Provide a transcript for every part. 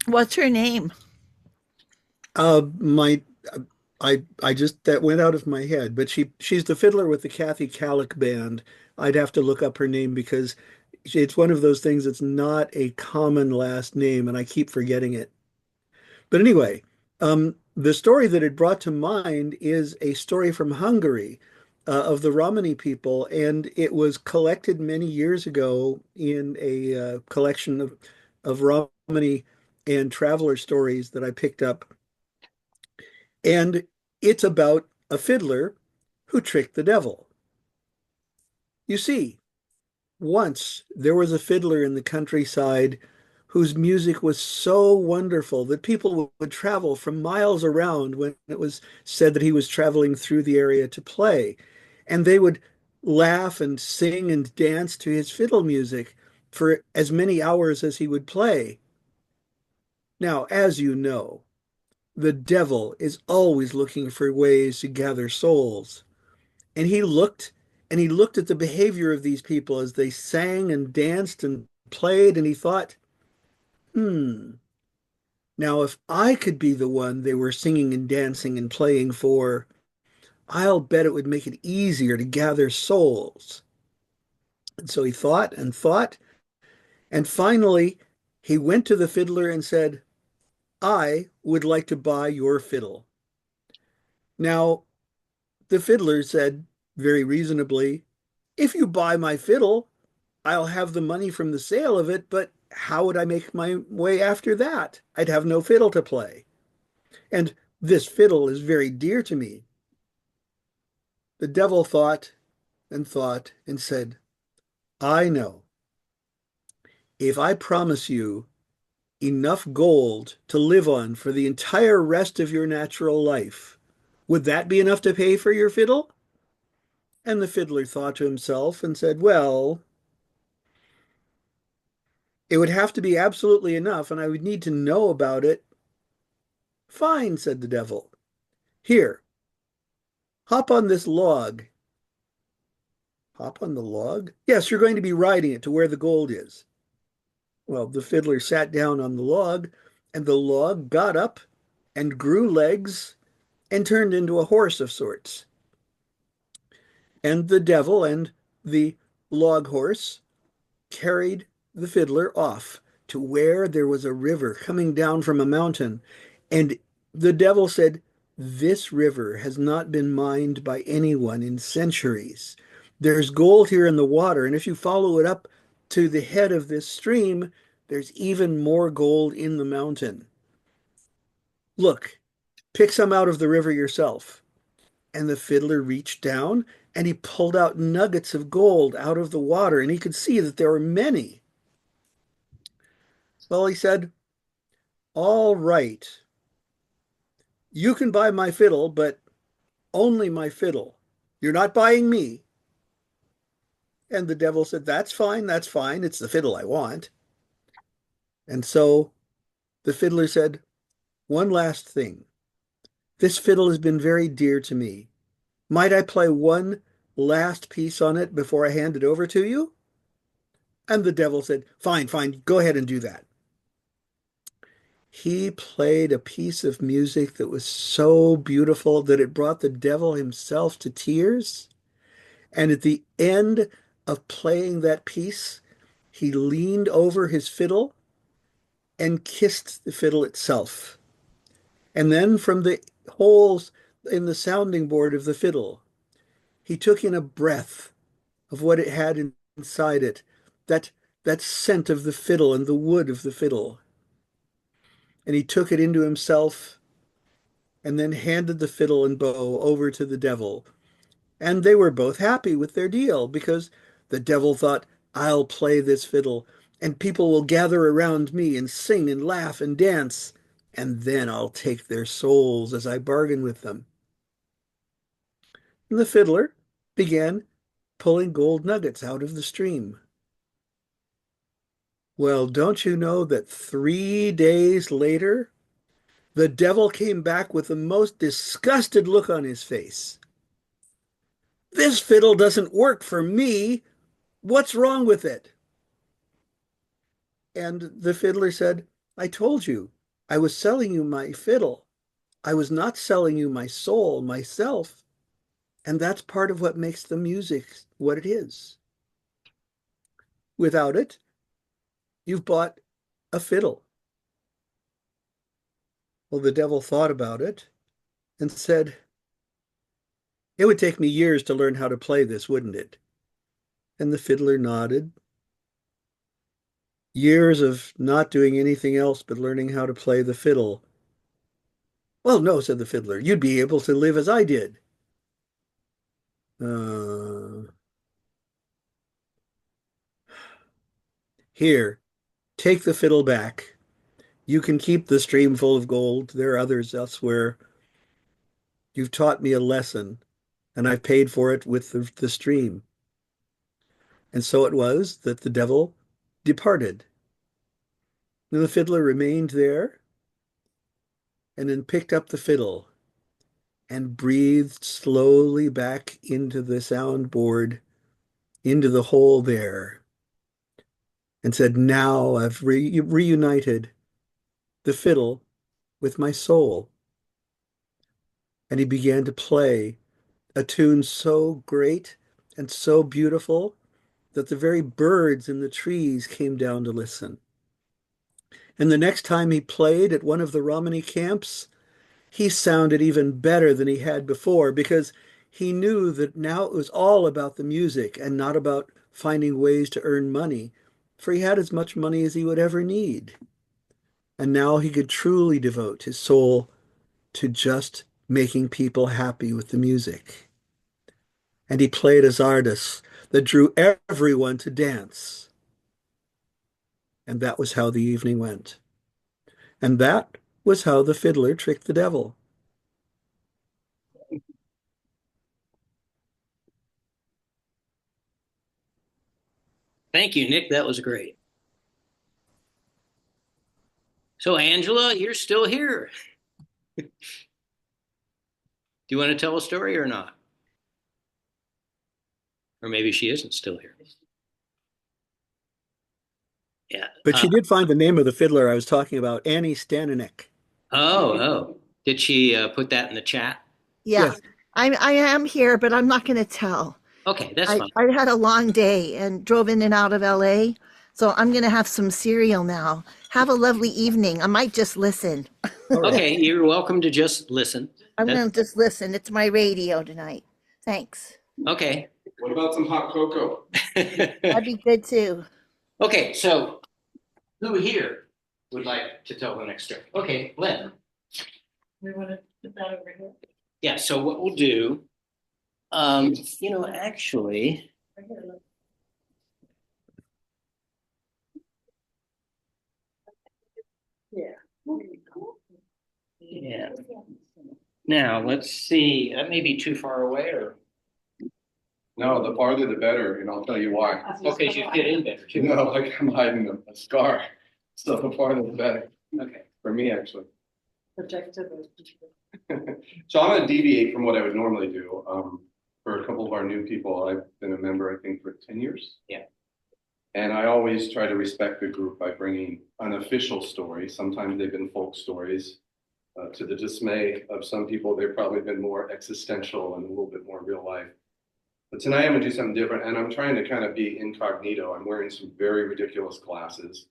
What's her name? My I just that went out of my head, but she's the fiddler with the Kathy Kallick band. I'd have to look up her name because it's one of those things that's not a common last name, and I keep forgetting it. But anyway, the story that it brought to mind is a story from Hungary of the Romani people, and it was collected many years ago in a collection of Romani and traveler stories that I picked up. And it's about a fiddler who tricked the devil. You see, once there was a fiddler in the countryside whose music was so wonderful that people would travel from miles around when it was said that he was traveling through the area to play. And they would laugh and sing and dance to his fiddle music for as many hours as he would play. Now, as you know, the devil is always looking for ways to gather souls. And he looked at the behavior of these people as they sang and danced and played, and he thought, hmm, now if I could be the one they were singing and dancing and playing for, I'll bet it would make it easier to gather souls. And so he thought and thought, and finally he went to the fiddler and said, I would like to buy your fiddle. Now, the fiddler said very reasonably, if you buy my fiddle, I'll have the money from the sale of it, but how would I make my way after that? I'd have no fiddle to play. And this fiddle is very dear to me. The devil thought and said, I know. If I promise you enough gold to live on for the entire rest of your natural life, would that be enough to pay for your fiddle? And the fiddler thought to himself and said, well, it would have to be absolutely enough, and I would need to know about it. Fine, said the devil. Here, hop on this log. Hop on the log? Yes, you're going to be riding it to where the gold is. Well, the fiddler sat down on the log, and the log got up and grew legs and turned into a horse of sorts. And the devil and the log horse carried the fiddler off to where there was a river coming down from a mountain. And the devil said, this river has not been mined by anyone in centuries. There's gold here in the water, and if you follow it up to the head of this stream, there's even more gold in the mountain. Look, pick some out of the river yourself. And the fiddler reached down and he pulled out nuggets of gold out of the water, and he could see that there were many. Well, he said, all right, you can buy my fiddle, but only my fiddle. You're not buying me. And the devil said, that's fine, that's fine. It's the fiddle I want. And so the fiddler said, one last thing. This fiddle has been very dear to me. Might I play one last piece on it before I hand it over to you? And the devil said, fine, fine, go ahead and do that. He played a piece of music that was so beautiful that it brought the devil himself to tears. And at the end of playing that piece, he leaned over his fiddle and kissed the fiddle itself. And then from the holes in the sounding board of the fiddle, he took in a breath of what it had inside it, that that scent of the fiddle and the wood of the fiddle. And he took it into himself and then handed the fiddle and bow over to the devil. And they were both happy with their deal because the devil thought, I'll play this fiddle and people will gather around me and sing and laugh and dance, and then I'll take their souls as I bargain with them. And the fiddler began pulling gold nuggets out of the stream. Well, don't you know that 3 days later, the devil came back with the most disgusted look on his face. This fiddle doesn't work for me. What's wrong with it? And the fiddler said, I told you, I was selling you my fiddle. I was not selling you my soul, myself. And that's part of what makes the music what it is. Without it, you've bought a fiddle. Well, the devil thought about it and said, it would take me years to learn how to play this, wouldn't it? And the fiddler nodded. Years of not doing anything else but learning how to play the fiddle. Well, no, said the fiddler, you'd be able to live as I did. Uh, Here, take the fiddle back. You can keep the stream full of gold. There are others elsewhere. You've taught me a lesson, and I've paid for it with the stream. And so it was that the devil departed. And the fiddler remained there and then picked up the fiddle and breathed slowly back into the soundboard, into the hole there, and said, now I've reunited the fiddle with my soul. And he began to play a tune so great and so beautiful that the very birds in the trees came down to listen. And the next time he played at one of the Romany camps, he sounded even better than he had before because he knew that now it was all about the music and not about finding ways to earn money, for he had as much money as he would ever need. And now he could truly devote his soul to just making people happy with the music. And he played a czardas that drew everyone to dance. And that was how the evening went. And that was how the fiddler tricked the devil. Thank you, Nick. That was great. So, Angela, you're still here. Do you want to tell a story or not? Or maybe she isn't still here. Yeah. But she did find the name of the fiddler I was talking about, Annie Staninek. Oh. Did she put that in the chat? Yeah, Yes. I am here, but I'm not going to tell. Okay, that's I, fine. I had a long day and drove in and out of LA, so I'm going to have some cereal now. Have a lovely evening. I might just listen. All right. Okay, you're welcome to just listen. I'm That's going to just listen. It's my radio tonight. Thanks. okay. What about some hot cocoa? That'd be good too. Okay, so who here would like to tell the next story? Okay, Lynn. We want to put that over here. Yeah, so what we'll do, actually, Right here, look. Yeah. yeah. Now, let's see, that may be too far away or, No, the farther the better, and I'll tell you why. okay, you fit in better too. No, like I'm hiding a scar, so the farther the better, Okay. for me actually. Protective. So I'm gonna deviate from what I would normally do. For a couple of our new people, I've been a member, I think, for 10 years. Yeah. And I always try to respect the group by bringing unofficial stories. Sometimes they've been folk stories. To the dismay of some people, they've probably been more existential and a little bit more real life. But tonight I'm gonna do something different, and I'm trying to kind of be incognito. I'm wearing some very ridiculous glasses.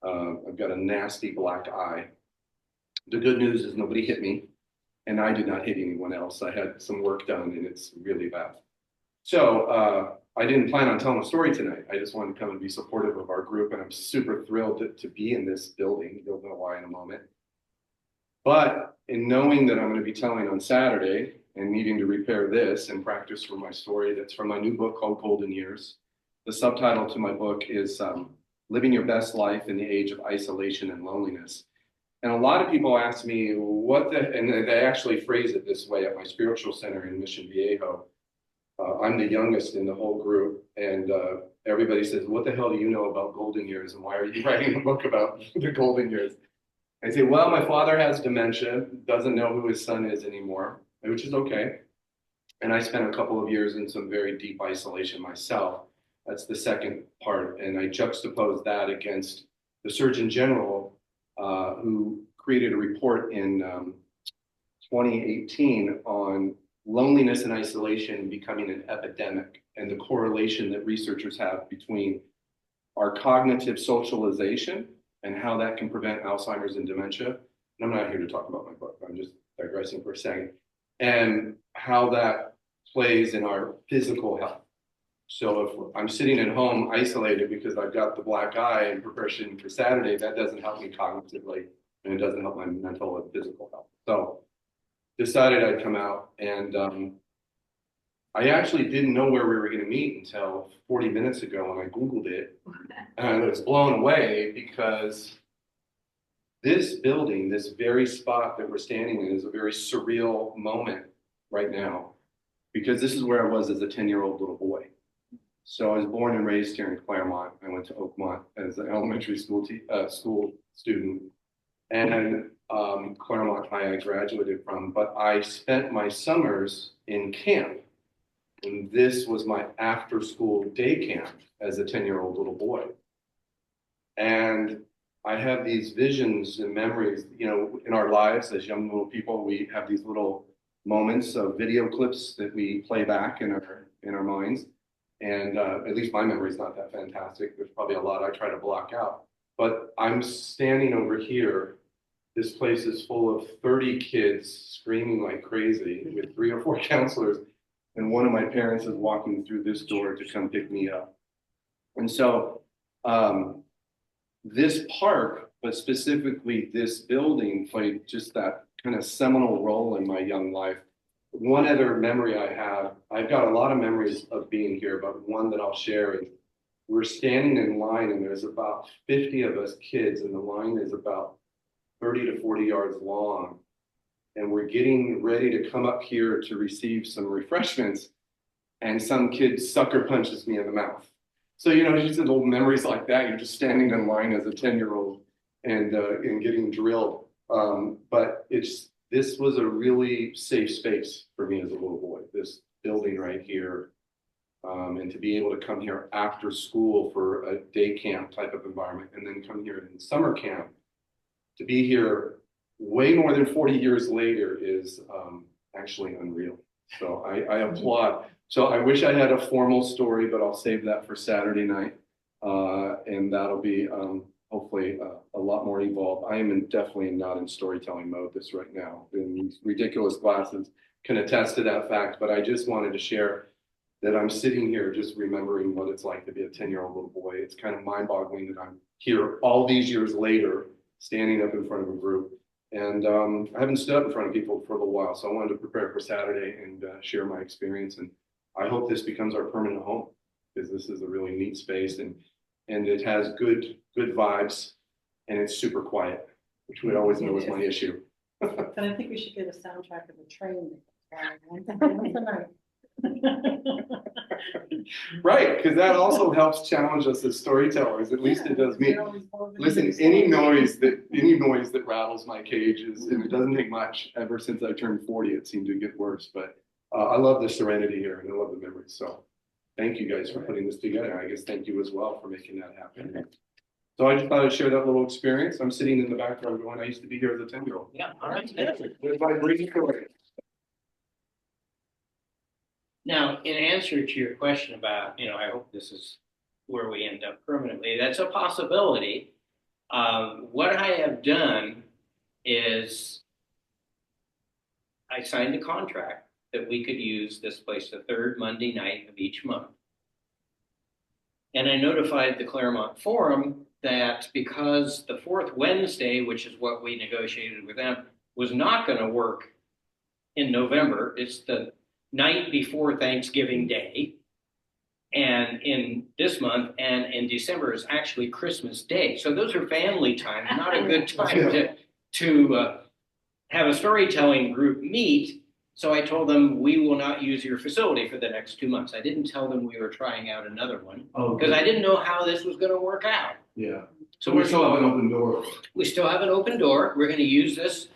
I've got a nasty black eye. The good news is nobody hit me, and I did not hit anyone else. I had some work done, and it's really bad. So I didn't plan on telling a story tonight. I just wanted to come and be supportive of our group, and I'm super thrilled to be in this building. You'll know why in a moment. But in knowing that I'm going to be telling on Saturday and needing to repair this and practice for my story that's from my new book called Golden Years, the subtitle to my book is Living Your Best Life in the Age of Isolation and Loneliness. And a lot of people ask me, and they actually phrase it this way at my spiritual center in Mission Viejo. I'm the youngest in the whole group, and everybody says, what the hell do you know about golden years, and why are you writing a book about the golden years? I say, well, my father has dementia, doesn't know who his son is anymore, which is okay. And I spent a couple of years in some very deep isolation myself. That's the second part. And I juxtapose that against the Surgeon General who created a report in 2018 on loneliness and isolation becoming an epidemic and the correlation that researchers have between our cognitive socialization and how that can prevent Alzheimer's and dementia. And I'm not here to talk about my book, I'm just digressing for a second, and how that plays in our physical health. So if I'm sitting at home isolated because I've got the black eye in preparation for Saturday, that doesn't help me cognitively, and it doesn't help my mental and physical health. So decided I'd come out, and I actually didn't know where we were going to meet until 40 minutes ago when I Googled it. And I was blown away because this building, this very spot that we're standing in, is a very surreal moment right now, because this is where I was as a 10-year-old little boy. So I was born and raised here in Claremont. I went to Oakmont as an elementary school student, and Claremont High I graduated from, but I spent my summers in camp. And this was my after school day camp as a 10-year-old little boy. And I have these visions and memories, you know, in our lives as young little people. We have these little moments of video clips that we play back in our minds. And at least my memory is not that fantastic. There's probably a lot I try to block out. But I'm standing over here. This place is full of 30 kids screaming like crazy with 3 or 4 counselors. And one of my parents is walking through this door to come pick me up. And so this park, but specifically this building, played just that kind of seminal role in my young life. One other memory I have, I've got a lot of memories of being here, but one that I'll share is we're standing in line and there's about 50 of us kids, and the line is about 30 to 40 yards long. And we're getting ready to come up here to receive some refreshments, and some kid sucker punches me in the mouth. So, you know, just little memories like that. You're just standing in line as a 10-year-old and getting drilled. But this was a really safe space for me as a little boy, this building right here. And to be able to come here after school for a day camp type of environment, and then come here in summer camp, to be here way more than 40 years later is actually unreal. So I applaud. So I wish I had a formal story, but I'll save that for Saturday night. And that'll be hopefully a lot more evolved. I am definitely not in storytelling mode this right now. And these ridiculous glasses can attest to that fact, but I just wanted to share that I'm sitting here just remembering what it's like to be a 10-year-old little boy. It's kind of mind-boggling that I'm here all these years later, standing up in front of a group. And I haven't stood up in front of people for a little while, so I wanted to prepare for Saturday and share my experience. And I hope this becomes our permanent home, because this is a really neat space, and it has good vibes, and it's super quiet, which we always know is my issue. And I think we should get a soundtrack of the train. Right, because that also helps challenge us as storytellers. At least it does me. Listen, any noise that rattles my cages, and it doesn't take much. Ever since I turned 40, it seemed to get worse. But I love the serenity here, and I love the memories. So thank you guys for putting this together. I guess thank you as well for making that happen. So I just thought I'd share that little experience. I'm sitting in the background going, I used to be here as a 10-year-old. Yeah, all right. Now, in answer to your question about, you know, I hope this is where we end up permanently, that's a possibility. What I have done is I signed a contract that we could use this place the third Monday night of each month. And I notified the Claremont Forum that because the fourth Wednesday, which is what we negotiated with them, was not going to work in November, it's the night before Thanksgiving Day, and in this month, and in December is actually Christmas Day. So those are family time, not a good time to have a storytelling group meet. So I told them, we will not use your facility for the next 2 months. I didn't tell them we were trying out another one, because I didn't know how this was going to work out. Yeah. So we still have an open door. We still have an open door. We're going to use this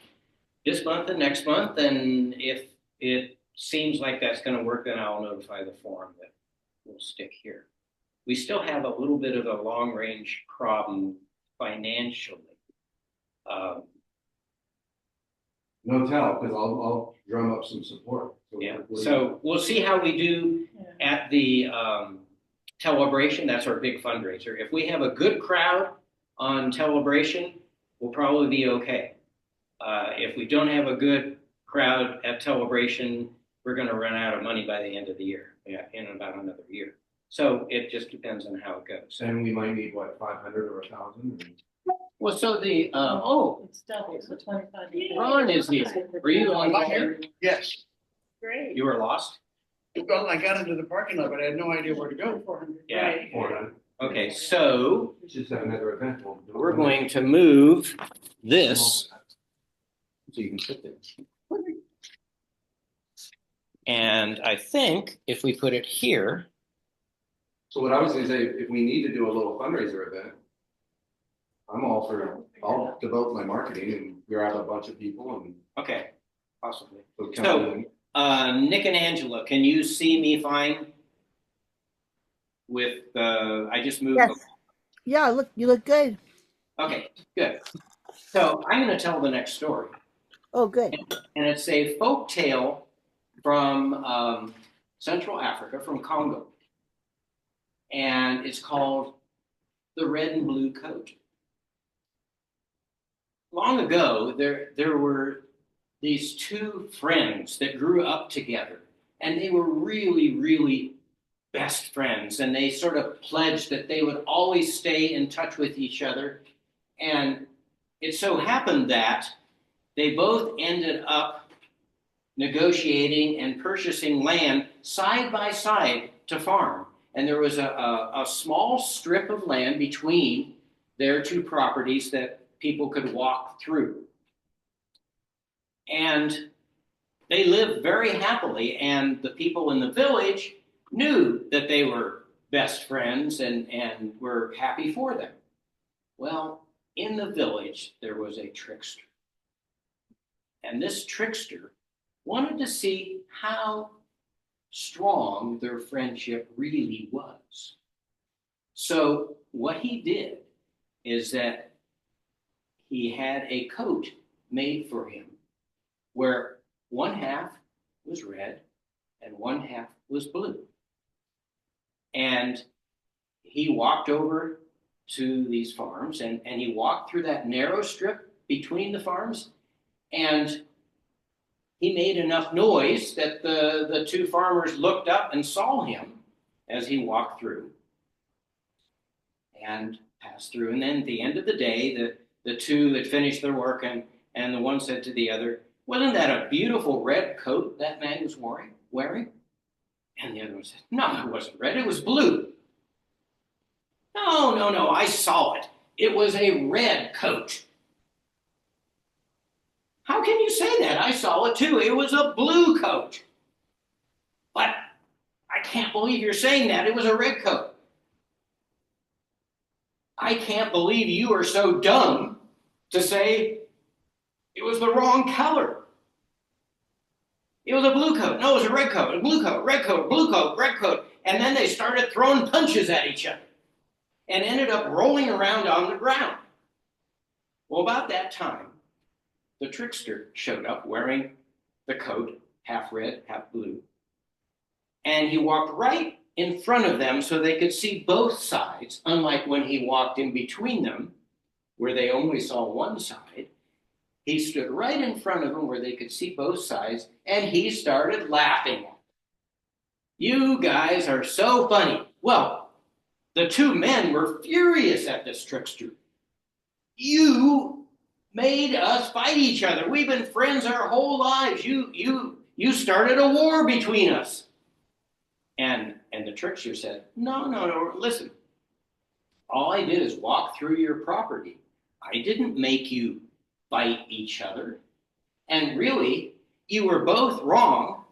month and next month, and if it seems like that's going to work, then I'll notify the forum that we'll stick here. We still have a little bit of a long range problem financially. No tell, because I'll drum up some support. Yeah, so we'll see how we do Yeah. at the Celebration. That's our big fundraiser. If we have a good crowd on Celebration, we'll probably be okay. If we don't have a good crowd at Celebration, we're going to run out of money by the end of the year, yeah, in about another year. So it just depends on how it goes. And we might need, what, 500 or 1,000? Well, so the, It's double, so 25. Ron is here. Were you on Am I here? Yes. Great. You were lost? Well, I got into the parking lot, but I had no idea where to go. 400. Yeah. Right. 400. Okay, so It's just another event. we're going to move this so you can sit there. And I think if we put it here, So what I was gonna say, if we need to do a little fundraiser event, I'll devote my marketing and grab a bunch of people and. okay, possibly. So, Nick and Angela, can you see me fine? With I just moved. Yes. Yeah, look, you look good. Okay, good. So I'm going to tell the next story, Oh, good. and it's a folk tale from Central Africa, from Congo, and it's called "The Red and Blue Coat." Long ago, there were these two friends that grew up together, and they were really, really best friends, and they sort of pledged that they would always stay in touch with each other. And it so happened that they both ended up negotiating and purchasing land side by side to farm. And there was a small strip of land between their two properties that people could walk through. And they lived very happily, and the people in the village knew that they were best friends and were happy for them. Well, in the village, there was a trickster. And this trickster wanted to see how strong their friendship really was. So what he did is that he had a coat made for him where one half was red and one half was blue. And he walked over to these farms and he walked through that narrow strip between the farms, and he made enough noise that the two farmers looked up and saw him as he walked through and passed through. And then at the end of the day, the two that finished their work and the one said to the other, "Wasn't that a beautiful red coat that man was wearing?" And the other one said, "No, it wasn't red, it was blue." No, I saw it. It was a red coat." "How can you say that? I saw it too. It was a blue coat." "But I can't believe you're saying that. It was a red coat." "I can't believe you are so dumb to say it was the wrong color. It was a blue coat. No, it was a red coat, a blue coat, red coat, blue coat, red coat." And then they started throwing punches at each other and ended up rolling around on the ground. Well, about that time, the trickster showed up wearing the coat, half red, half blue. And he walked right in front of them so they could see both sides, unlike when he walked in between them, where they only saw one side. He stood right in front of them where they could see both sides, and he started laughing at them. "You guys are so funny." Well, the two men were furious at this trickster. "You made us fight each other. We've been friends our whole lives. You started a war between us." And the trickster said, No, listen. All I did is walk through your property. I didn't make you fight each other. And really, you were both wrong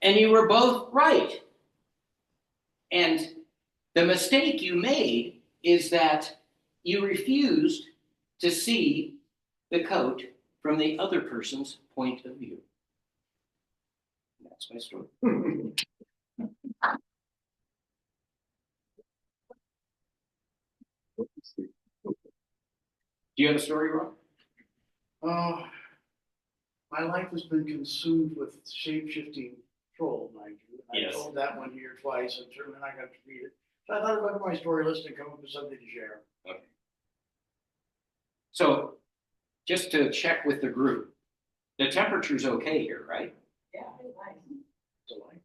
and you were both right. And the mistake you made is that you refused to see the coat from the other person's point of view. That's my story. Do you have a story, Ron? Oh, My life has been consumed with shape-shifting troll, mind you. And Yes. I told that one here twice, and certainly I got to read it. So I thought about my story list and come up with something to share. Okay. So just to check with the group, the temperature's okay here, right? Yeah, it's nice. So I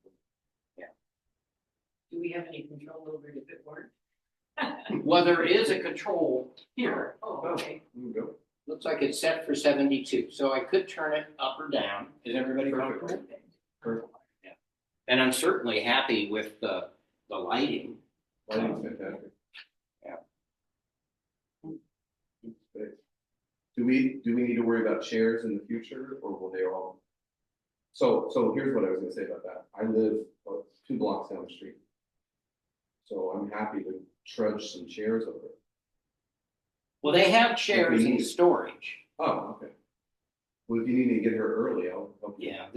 Do we have any control over it if it weren't? Well, there is a control here. Oh, okay. There you go. Looks like it's set for 72, so I could turn it up or down. Is everybody Perfect. comfortable? Perfect. And I'm certainly happy with the lighting. Lighting's fantastic. Yeah. Great. Do we need to worry about chairs in the future, or will they all? So here's what I was gonna say about that. I live 2 blocks down the street. So I'm happy to trudge some chairs over. Well, they have chairs If we in need- storage. Oh, okay. Well, if you need to get her early, I'll. Yeah,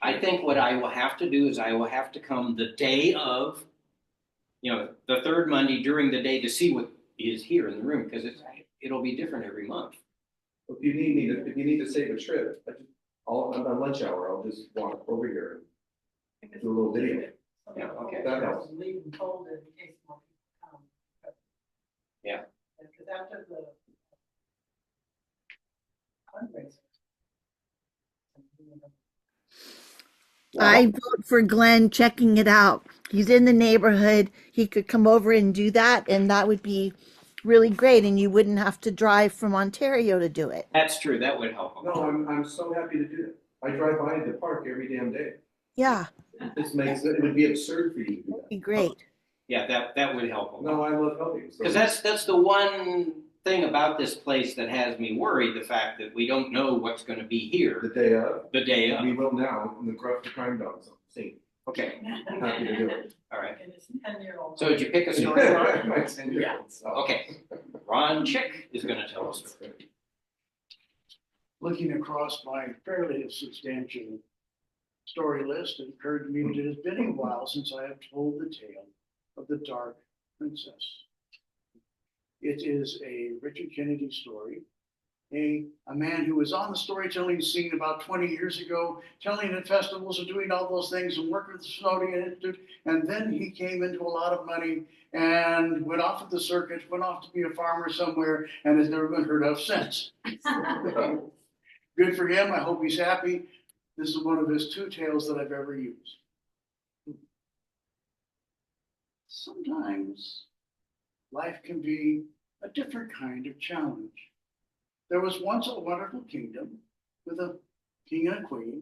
I think what I will have to do is I will have to come the day of, the third Monday during the day to see what is here in the room, because it'll be different every month. If you need to save a trip, on lunch hour, I'll just walk over here and do a little video. Yeah, okay. That helps. Leave them folded in case more people come. Yeah. Because after the fundraiser. I vote for Glenn checking it out. He's in the neighborhood. He could come over and do that, and that would be really great. And you wouldn't have to drive from Ontario to do it. That's true, that would help a No, lot. I'm so happy to do it. I drive by the park every damn day. Yeah, It would be absurd for you to do be great. Yeah, that would help a that. No, lot. I love helping. So Because that's the one thing about this place that has me worried, the fact that we don't know what's going to be the here day of, the day of. we will now, and the crime dogs on the scene. Okay, Happy to do it. all right. And it's 10-year-old. So did you pick a story, Ron? My 10-year-old self. Okay, Ron Chick is going to tell us. looking across my fairly substantial story list, it occurred to me that it has been a while since I have told the tale of the Dark Princess. It is a Richard Kennedy story, a man who was on the storytelling scene about 20 years ago, telling at festivals and doing all those things and worked with the Smithsonian Institute. And then he came into a lot of money and went off of the circuit, went off to be a farmer somewhere, and has never been heard of since. Good for him. I hope he's happy. This is one of his 2 tales that I've ever used. Sometimes life can be a different kind of challenge. There was once a wonderful kingdom with a king and a queen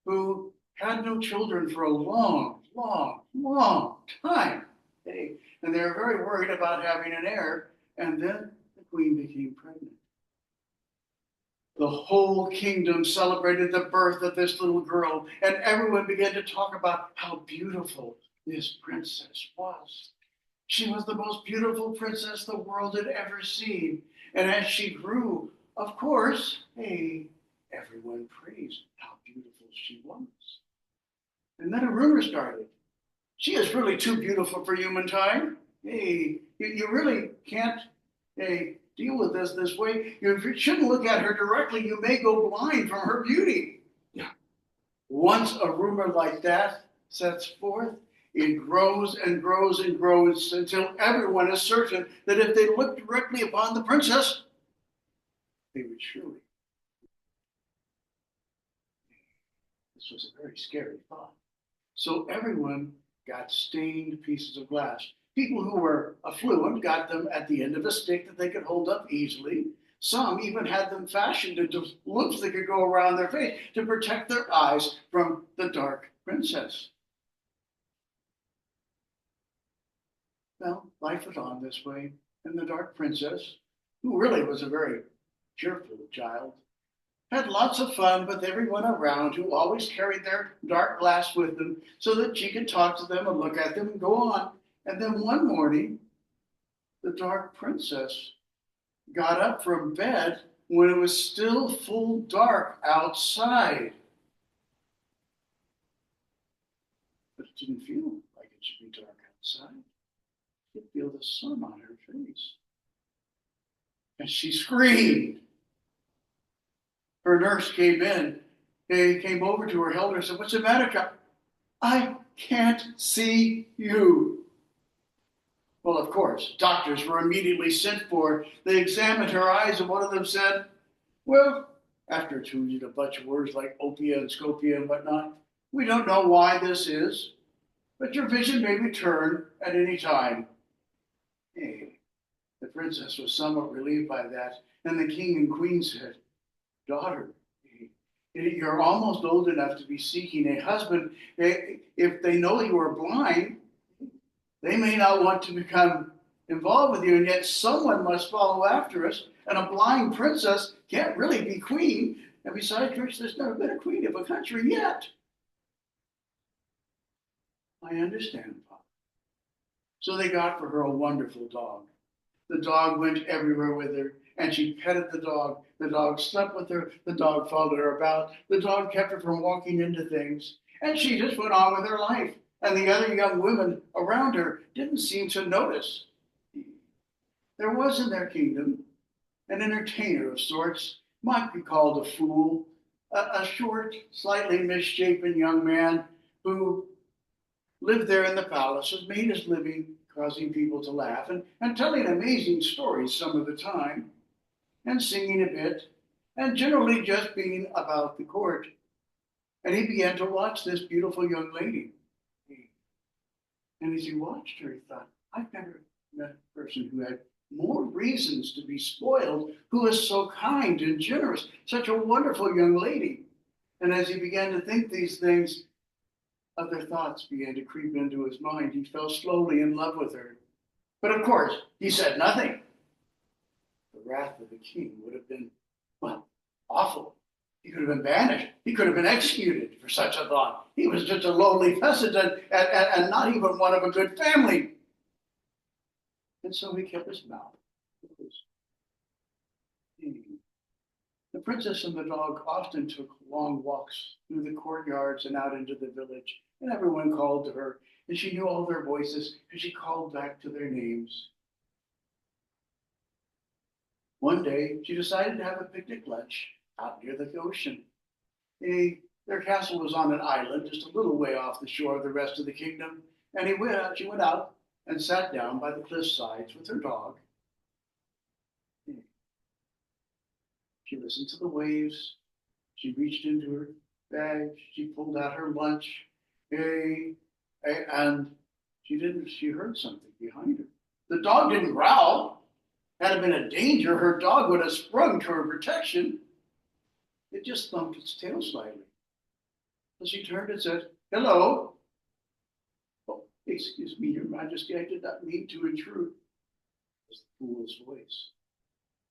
who had no children for a long, long, long time. Okay? And they were very worried about having an heir. And then the queen became pregnant. The whole kingdom celebrated the birth of this little girl, and everyone began to talk about how beautiful this princess was. She was the most beautiful princess the world had ever seen. And as she grew, of course, everyone praised how beautiful she was. And then a rumor started. She is really too beautiful for human time. You really can't, deal with this way. You shouldn't look at her directly. You may go blind from her beauty. Yeah. Once a rumor like that sets forth, it grows and grows and grows until everyone is certain that if they look directly upon the princess, they would surely. This was a very scary thought. So everyone got stained pieces of glass. People who were affluent got them at the end of a stick that they could hold up easily. Some even had them fashioned into loops that could go around their face to protect their eyes from the Dark Princess. Well, life went on this way, and the Dark Princess, who really was a very cheerful child, had lots of fun with everyone around who always carried their dark glass with them so that she could talk to them and look at them and go on. And then one morning, the Dark Princess got up from bed when it was still full dark outside. But it didn't feel like it should be dark outside. She could feel the sun on her face. And she screamed. her nurse came in. They came over to her, held her, and said, "What's the matter, child?" "I can't see you." Well, of course, doctors were immediately sent for. They examined her eyes, and one of them said, "Well," after choosing a bunch of words like opia and scopia and whatnot, "we don't know why this is, but your vision may return at any time." Hey, the princess was somewhat relieved by that, and the king and queen said, "Daughter, you're almost old enough to be seeking a husband. If they know you are blind, they may not want to become involved with you, and yet someone must follow after us, and a blind princess can't really be queen. And besides, there's never been a queen of a country yet." "I understand, Papa." So they got for her a wonderful dog. The dog went everywhere with her, and she petted the dog. The dog slept with her. The dog followed her about. The dog kept her from walking into things. And she just went on with her life. And the other young women around her didn't seem to notice. There was in their kingdom an entertainer of sorts, might be called a fool, a short, slightly misshapen young man who lived there in the palace and made his living causing people to laugh and telling amazing stories some of the time, and singing a bit, and generally just being about the court. And he began to watch this beautiful young lady. And as he watched her, he thought, "I've never met a person who had more reasons to be spoiled, who is so kind and generous, such a wonderful young lady." And as he began to think these things, other thoughts began to creep into his mind. He fell slowly in love with her. But of course, he said nothing. The wrath of the king would have been, well, awful. He could have been banished. He could have been executed for such a thought. He was just a lowly peasant and not even one of a good family. And so he kept his mouth closed. The princess and the dog often took long walks through the courtyards and out into the village, and everyone called to her, and she knew all their voices, and she called back to their names. One day, she decided to have a picnic lunch out near the ocean. Their castle was on an island just a little way off the shore of the rest of the kingdom, and she went out and sat down by the cliff sides with her dog. She listened to the waves. She reached into her bag. She pulled out her lunch. And she heard something behind her. The dog didn't growl. Had it been a danger, her dog would have sprung to her protection. It just thumped its tail slightly. So she turned and said, "Hello." "Oh, excuse me, Your Majesty, I did not mean to intrude." It was the fool's voice.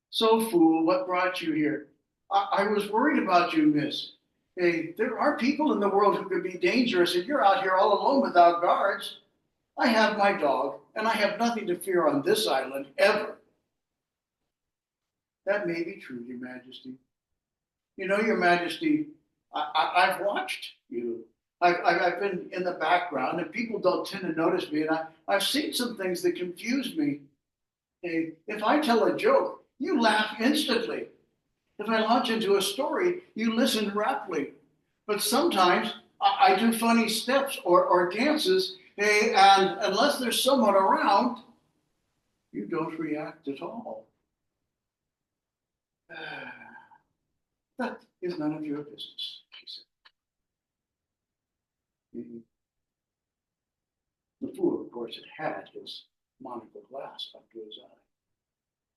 "So, fool, what brought you here?" I was worried about you, miss. Hey, there are people in the world who could be dangerous, and you're out here all alone without guards. I have my dog, and I have nothing to fear on this island, ever." "That may be true, Your Majesty. You know, Your Majesty, I've watched you. I've been in the background, and people don't tend to notice me, and I've seen some things that confuse me. Hey, if I tell a joke, you laugh instantly. If I launch into a story, you listen raptly. But sometimes I do funny steps or dances, and unless there's someone around, you don't react at all. That is none of your business," she said. The fool, of course, had his monocle glass up to his eye.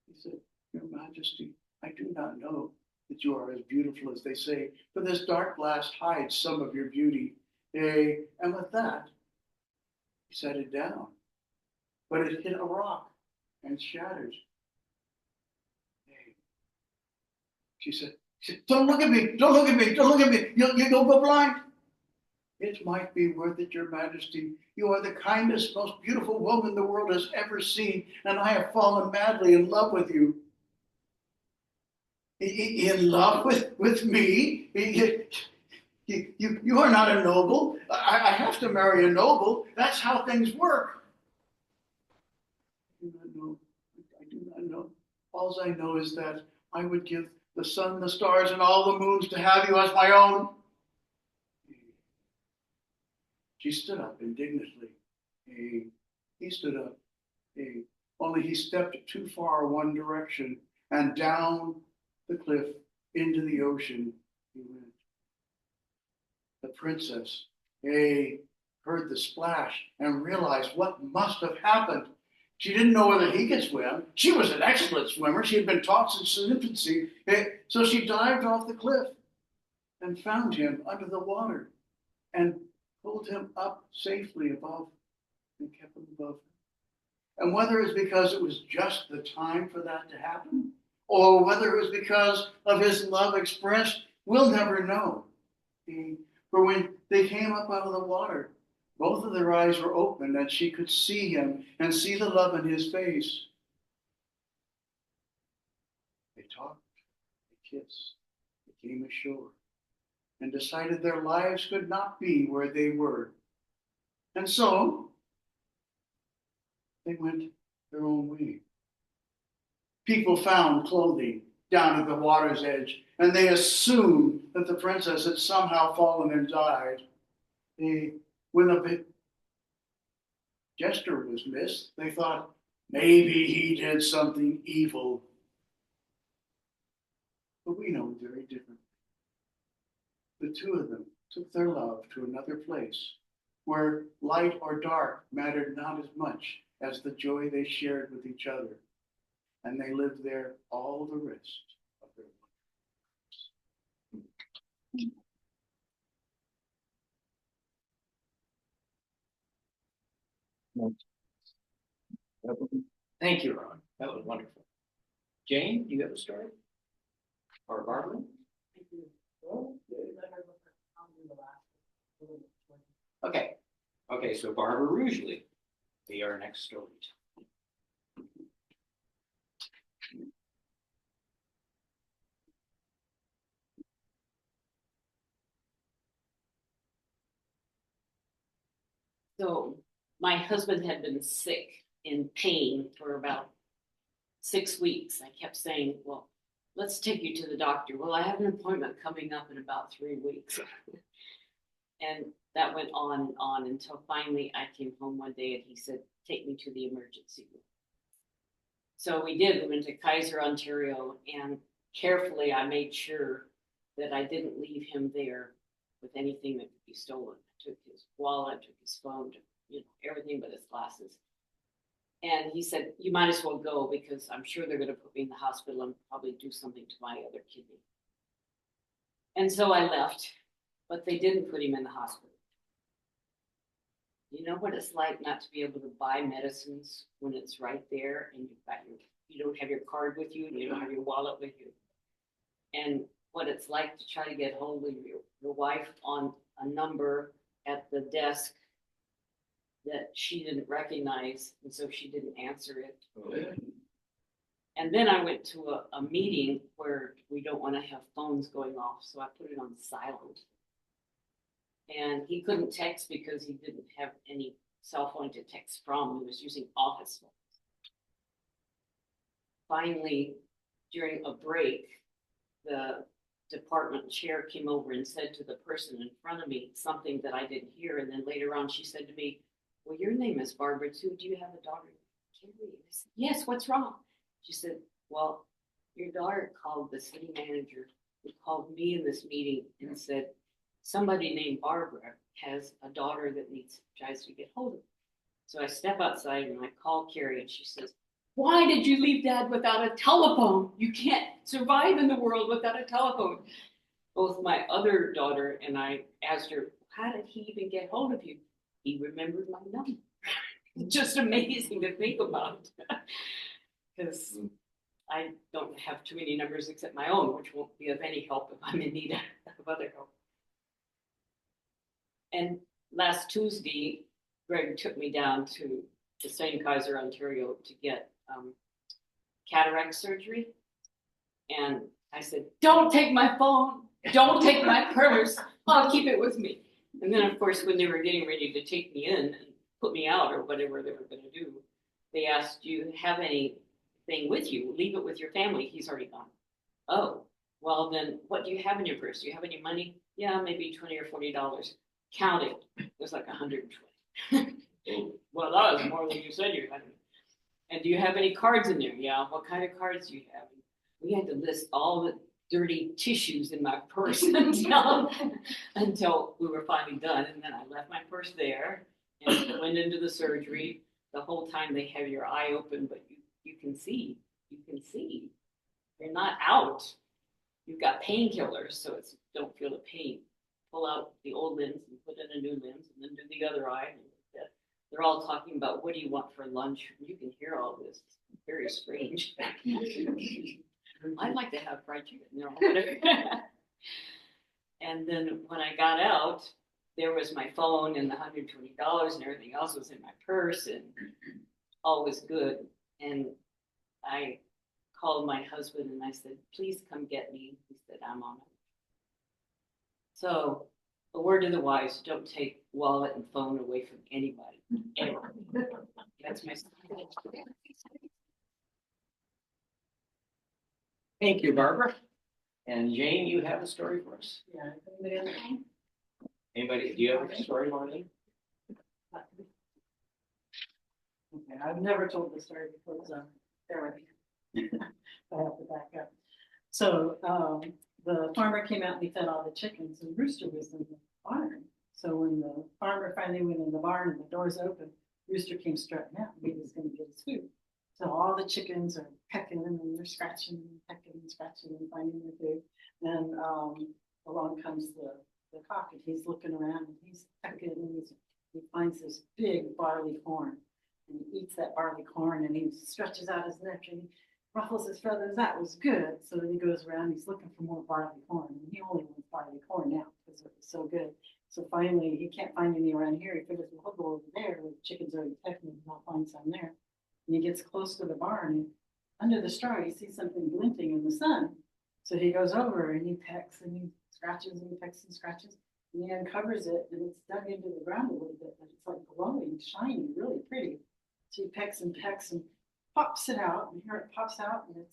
He said, "Your Majesty, I do not know that you are as beautiful as they say, for this dark glass hides some of your beauty." And with that, he set it down. But it hit a rock and shattered. She said, "Don't look at me, don't look at me, don't look at me. You'll go blind." "It might be worth it, Your Majesty. You are the kindest, most beautiful woman the world has ever seen, and I have fallen madly in love with you." "In love with me? You are not a noble. I have to marry a noble. That's how things work." "I do not know. I do not know. All I know is that I would give the sun, the stars, and all the moons to have you as my own. She stood up indignantly. He stood up. Only he stepped too far one direction, and down the cliff into the ocean he went. The princess, heard the splash and realized what must have happened. She didn't know whether he could swim. She was an excellent swimmer. She had been taught since infancy. So she dived off the cliff and found him under the water and pulled him up safely above and kept him above her. And whether it's because it was just the time for that to happen, or whether it was because of his love expressed, we'll never know. For when they came up out of the water, both of their eyes were open, and she could see him and see the love in his face. They talked, they kissed, they came ashore, and decided their lives could not be where they were. And so they went their own way. People found clothing down at the water's edge, and they assumed that the princess had somehow fallen and died. When the jester was missed, they thought maybe he did something evil. But we know very differently. The two of them took their love to another place where light or dark mattered not as much as the joy they shared with each other. And they lived there all the rest of their lives. Thank you, Ron. That was wonderful. Jane, do you have a story? Or Barbara? Okay. Okay, so Barbara Rugeley, be our next story. So my husband had been sick in pain for about 6 weeks. I kept saying, well, let's take you to the doctor. Well, I have an appointment coming up in about 3 weeks. And that went on and on until finally I came home one day and he said, take me to the emergency room. So we did. We went to Kaiser, Ontario, and carefully I made sure that I didn't leave him there with anything that could be stolen. I took his wallet, took his phone, everything but his glasses. And he said, you might as well go because I'm sure they're going to put me in the hospital and probably do something to my other kidney. And so I left, but they didn't put him in the hospital. You know what it's like not to be able to buy medicines when it's right there and you don't have your card with you and you don't have your wallet with you. And what it's like to try to get hold of your wife on a number at the desk that she didn't recognize, and so she didn't answer it. Oh, yeah. And then I went to a meeting where we don't want to have phones going off, so I put it on silent. And he couldn't text because he didn't have any cell phone to text from. He was using office phones. Finally, during a break, the department chair came over and said to the person in front of me something that I didn't hear. And then later on, she said to me, well, your name is Barbara too. Do you have a daughter? Carrie? I said, yes, what's wrong? She said, well, your daughter called the city manager who called me in this meeting and said, somebody named Barbara has a daughter that tries to get hold of her. So I step outside and I call Carrie and she says, why did you leave Dad without a telephone? You can't survive in the world without a telephone. Both my other daughter and I asked her, how did he even get hold of you? He remembered my number. Just amazing to think about. Because I don't have too many numbers except my own, which won't be of any help if I'm in need of other help. And last Tuesday, Greg took me down to the same Kaiser, Ontario to get cataract surgery. And I said, don't take my phone. Don't take my purse. I'll keep it with me. And then, of course, when they were getting ready to take me in and put me out or whatever they were going to do, they asked, do you have anything with you? Leave it with your family. He's already gone. Oh, Well, then what do you have in your purse? Do you have any money? Yeah, maybe $20 or $40. Count it. It was like 120. Well, that was more than you said you had. And do you have any cards in there? Yeah. What kind of cards do you have? We had to list all the dirty tissues in my purse until we were finally done. And then I left my purse there and went into the surgery. The whole time they have your eye open, but you can see. You can see. You're not out. You've got painkillers, so it's don't feel the pain. Pull out the old lens and put in a new lens, and then do the other eye. And they're all talking about what do you want for lunch. You can hear all this. It's very strange. I'd like to have fried chicken, you know. And then when I got out, there was my phone and the $120 and everything else was in my purse, and all was good. And I called my husband and I said, please come get me. He said, I'm on it. So a word to the wise, don't take wallet and phone away from anybody, ever. That's my. Thank you, Barbara. And Jane, you have a story for us. Yeah. Anybody else? Anybody, do you have a story, Marlene? Okay, I've never told this story before, so bear with me. I have to back up. So, the farmer came out and he fed all the chickens, and Rooster was in the barn. So when the farmer finally went in the barn and the doors open, Rooster came strutting out and he was gonna get his food. So all the chickens are pecking and they're scratching and pecking and scratching and finding their food. And along comes the cock, and he's looking around and he's pecking and he finds this big barley corn. And he eats that barley corn and he stretches out his neck and he ruffles his feathers. That was good. So then he goes around, he's looking for more barley corn. And he only wants barley corn now because it was so good. So finally, he can't find any around here. He figures, well, he'll go over there where the chickens already pecking and he'll find some there. And he gets close to the barn, and under the straw, he sees something glinting in the sun. So he goes over and he pecks and he scratches and he pecks and scratches. And he uncovers it, and it's dug into the ground a little bit, but it's like glowing, shiny, really pretty. So he pecks and pops it out, and here it pops out, and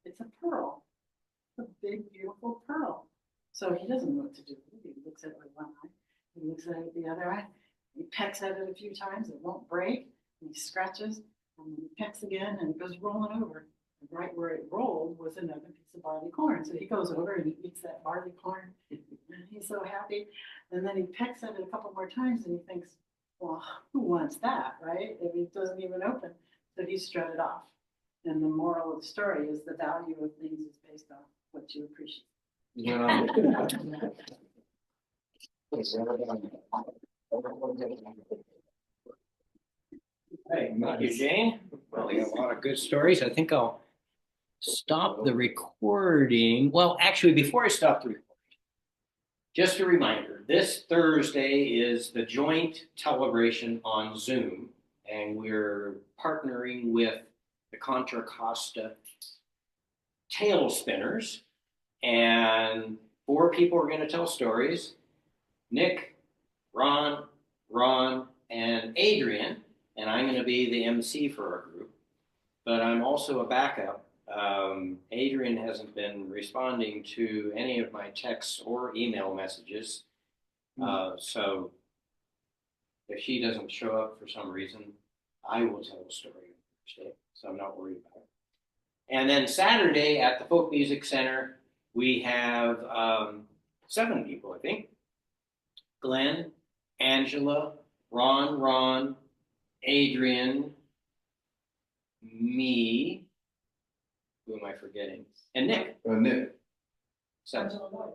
it's a pearl. It's a big, beautiful pearl. So he doesn't know what to do. He looks at it with one eye, he looks at it with the other eye. He pecks at it a few times, it won't break, and he scratches, and then he pecks again, and it goes rolling over. And right where it rolled was another piece of barley corn. So he goes over and he eats that barley corn, and he's so happy. And then he pecks at it a couple more times, and he thinks, well, who wants that, right? If it doesn't even open. So he strutted off. And the moral of the story is the value of things is based on what you appreciate. Hey, thank you, Jane. Well, we have a lot of good stories. I think I'll stop the recording. Well, actually, before I stop the recording, just a reminder, this Thursday is the joint celebration on Zoom, and we're partnering with the Contra Costa Tail Spinners, and 4 people are going to tell stories. Nick, Ron, and Adrian, and I'm going to be the MC for our group, but I'm also a backup. Adrian hasn't been responding to any of my texts or email messages. So if she doesn't show up for some reason, I will tell a story on Thursday, so I'm not worried about it. And then Saturday at the Folk Music Center, we have 7 people, I think. Glenn, Angela, Ron, Adrian, me, who am I forgetting? And Nick. Nick, 7. Angela Lloyd.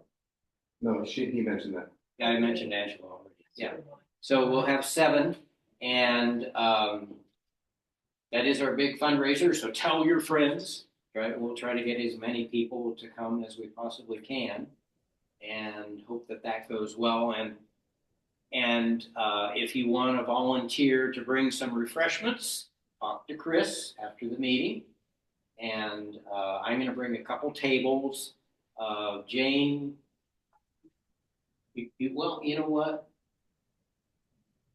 no, he mentioned that. Yeah, I mentioned Angela already. Yeah. So we'll have 7, and that is our big fundraiser. So tell your friends, right? We'll try to get as many people to come as we possibly can, and hope that that goes well. And if you want to volunteer to bring some refreshments, talk to Chris after the meeting. And I'm going to bring a couple tables. Jane, well, you know what?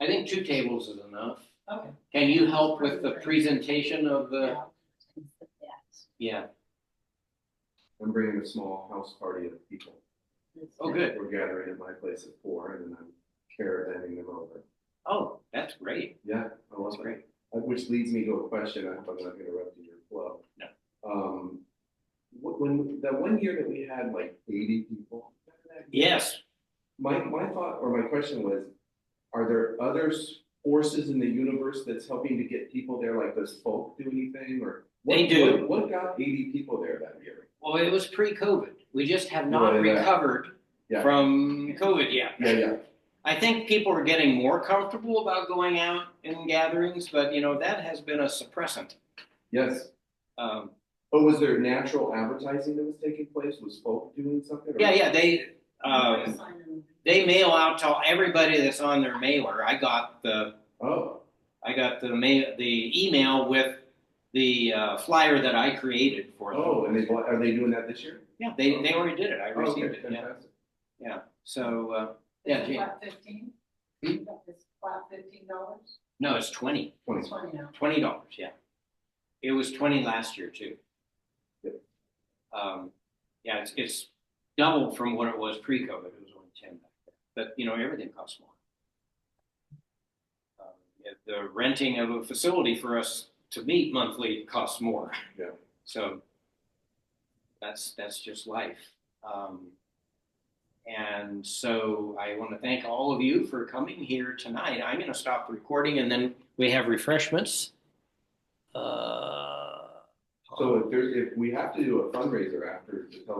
I think 2 tables is enough. Okay. Can you help with the presentation of the? Yeah. Yeah. I'm bringing a small house party of people. Oh, good. We're gathering at my place at 4, and then I'm caravanning them over. Oh, that's great. Yeah, I love That's it. great. Which leads me to a question. I hope I'm not interrupting your flow. No. When that one year that we had like 80 people. Yes. My thought or my question was, are there other forces in the universe that's helping to get people there? Like, does folk do anything, or They do. What got 80 people there that year? Well, it was pre-COVID. We just have not Well, yeah. recovered Yeah. from COVID yet. Yeah. I think people are getting more comfortable about going out in gatherings, but that has been a suppressant. Yes. Um, But was there natural advertising that was taking place? Was folk doing something? Or? yeah, they mail out to everybody that's on their mailer. I got the email with the flyer that I created for them. Oh, and are they doing that this year? Yeah, they already did it. I received it. Fantastic. Yeah. So yeah, Is it Jane. flat 15? Hmm? It's flat $15? No, it's 20. 20. 20 now. $20. Yeah. It was 20 last year too. Yep. Yeah, it's double from what it was pre-COVID. It was only 10 back then. But everything costs more. The renting of a facility for us to meet monthly costs more. Yeah. So that's just life. And so I want to thank all of you for coming here tonight. I'm going to stop recording, and then we have refreshments. So if we have to do a fundraiser after to tell